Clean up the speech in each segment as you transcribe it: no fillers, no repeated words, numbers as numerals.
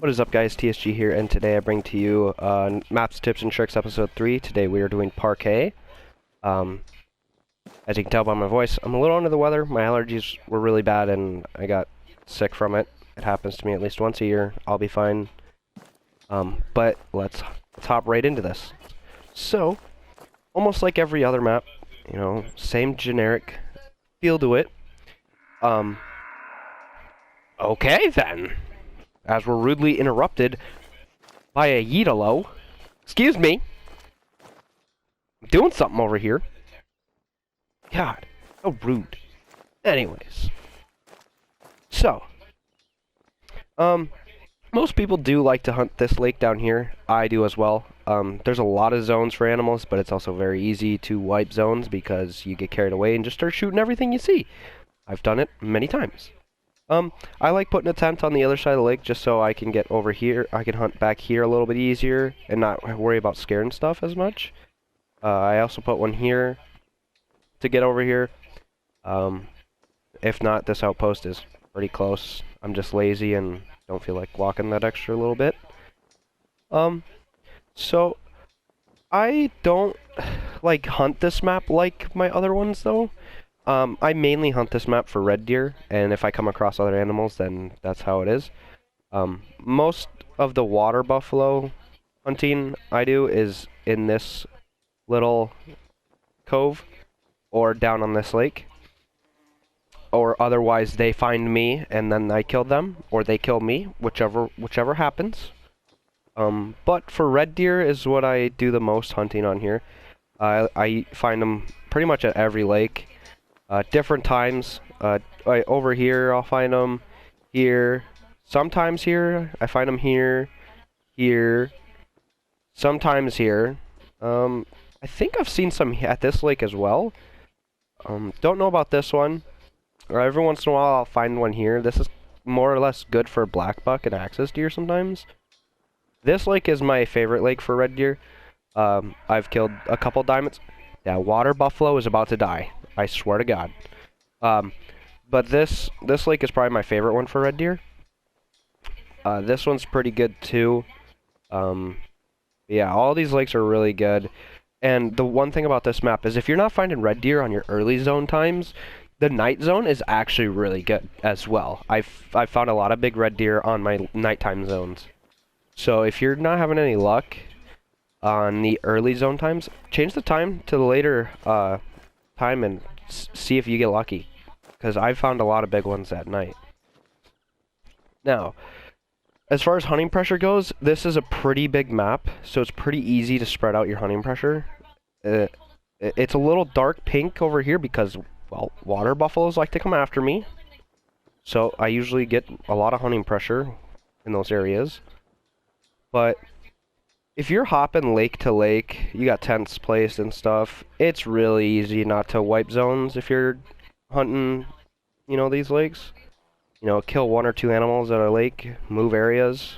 What is up, guys? TSG here, and today I bring to you Maps, Tips, and Tricks Episode 3. Today we are doing Parque. As you can tell by my voice, I'm a little under the weather. My allergies were really bad, and I got sick from it. It happens to me at least once a year. I'll be fine. But let's hop right into this. So, almost like every other map, you know, same generic feel to it. Okay then. As we're rudely interrupted by a Yeetalo. Excuse me. I'm doing something over here. God, so rude. Anyways. So. Most people do like to hunt this lake down here. I do as well. There's a lot of zones for animals, but it's also very easy to wipe zones because you get carried away and just start shooting everything you see. I've done it many times. I like putting a tent on the other side of the lake just so I can get over here. I can hunt back here a little bit easier and not worry about scaring stuff as much. I also put one here to get over here. If not, this outpost is pretty close. I'm just lazy and don't feel like walking that extra little bit. So I don't like hunt this map like my other ones though. I mainly hunt this map for red deer, and if I come across other animals, then that's how it is. Most of the water buffalo hunting I do is in this little cove, or down on this lake. Or otherwise they find me, and then I kill them, or they kill me, whichever happens. But for red deer is what I do the most hunting on here. I find them pretty much at every lake. Different times. Over here, I'll find them here. Sometimes here. I find them here. Here. Sometimes here. I think I've seen some at this lake as well. Don't know about this one. Or every once in a while, I'll find one here. This is more or less good for black buck and axis deer sometimes. This lake is my favorite lake for red deer. I've killed a couple diamonds. That water buffalo is about to die. I swear to God. But this lake is probably my favorite one for red deer. This one's pretty good too. Yeah, all these lakes are really good. And the one thing about this map is if you're not finding red deer on your early zone times, the night zone is actually really good as well. I've found a lot of big red deer on my nighttime zones. So if you're not having any luck on the early zone times, change the time to the later time and see if you get lucky, because I've found a lot of big ones at night. Now, as far as hunting pressure goes, this is a pretty big map, so it's pretty easy to spread out your hunting pressure. It's a little dark pink over here because, well, water buffaloes like to come after me, so I usually get a lot of hunting pressure in those areas. But if you're hopping lake to lake, you got tents placed and stuff, it's really easy not to wipe zones if you're hunting, you know, these lakes. You know, kill one or two animals at a lake, move areas.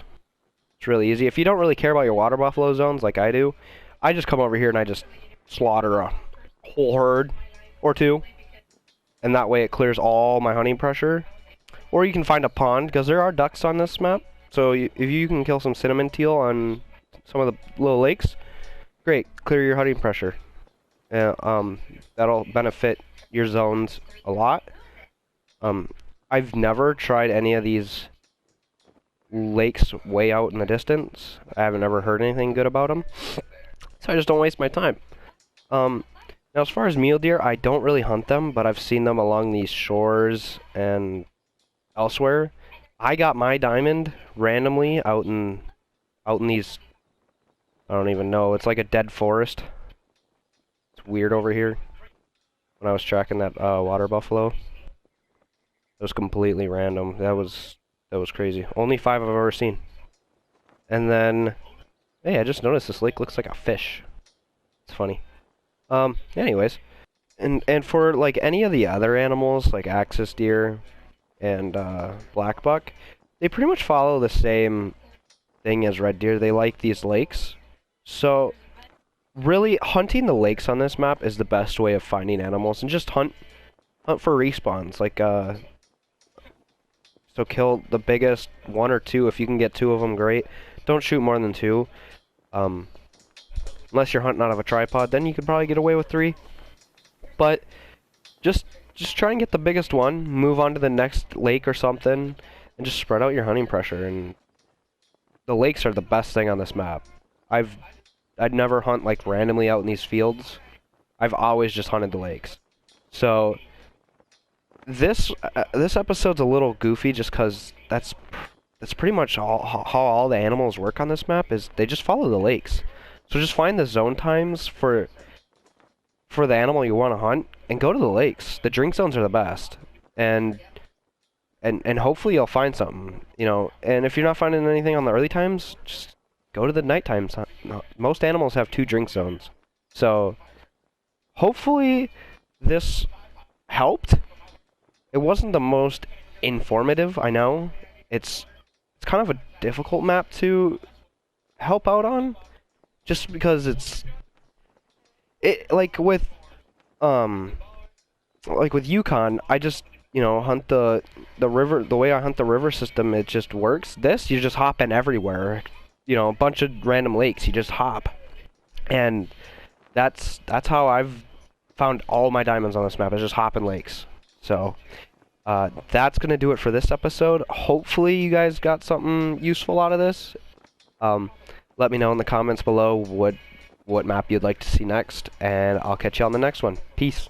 It's really easy. If you don't really care about your water buffalo zones like I do, I just come over here and I just slaughter a whole herd or two. And that way it clears all my hunting pressure. Or you can find a pond, because there are ducks on this map. So if you can kill some cinnamon teal on some of the little lakes, great, clear your hunting pressure. That'll benefit your zones a lot. I've never tried any of these lakes way out in the distance. I haven't ever heard anything good about them, so I just don't waste my time. Now as far as mule deer, I don't really hunt them, but I've seen them along these shores and elsewhere. I got my diamond randomly out in these, I don't even know, it's like a dead forest. It's weird over here. When I was tracking that water buffalo, it was completely random. That was crazy. Only 5 I've ever seen. And then, hey, I just noticed this lake looks like a fish. It's funny. Anyways, and for like any of the other animals like axis deer and black buck, they pretty much follow the same thing as red deer. They like these lakes. So really hunting the lakes on this map is the best way of finding animals, and just hunt for respawns. Like So kill the biggest one or two. If you can get two of them, great. Don't shoot more than two. Unless you're hunting out of a tripod, then you could probably get away with three. But just try and get the biggest one, move on to the next lake or something, and just spread out your hunting pressure. And the lakes are the best thing on this map. I'd never hunt like randomly out in these fields. I've always just hunted the lakes. So this episode's a little goofy just because that's pretty much how all the animals work on this map is they just follow the lakes. So just find the zone times for the animal you want to hunt and go to the lakes. The drink zones are the best. And hopefully you'll find something, you know. And if you're not finding anything on the early times, just go to the night times. Most animals have 2 drink zones. So hopefully this helped. It wasn't the most informative, I know. It's kind of a difficult map to help out on just because it's like with Yukon, I just, you know, hunt the river. The way I hunt the river system, it just works. This, you just hop in everywhere. You know, a bunch of random lakes, you just hop. And that's how I've found all my diamonds on this map, is just hopping lakes. So that's gonna do it for this episode. Hopefully you guys got something useful out of this. Let me know in the comments below what map you'd like to see next, and I'll catch you on the next one. Peace.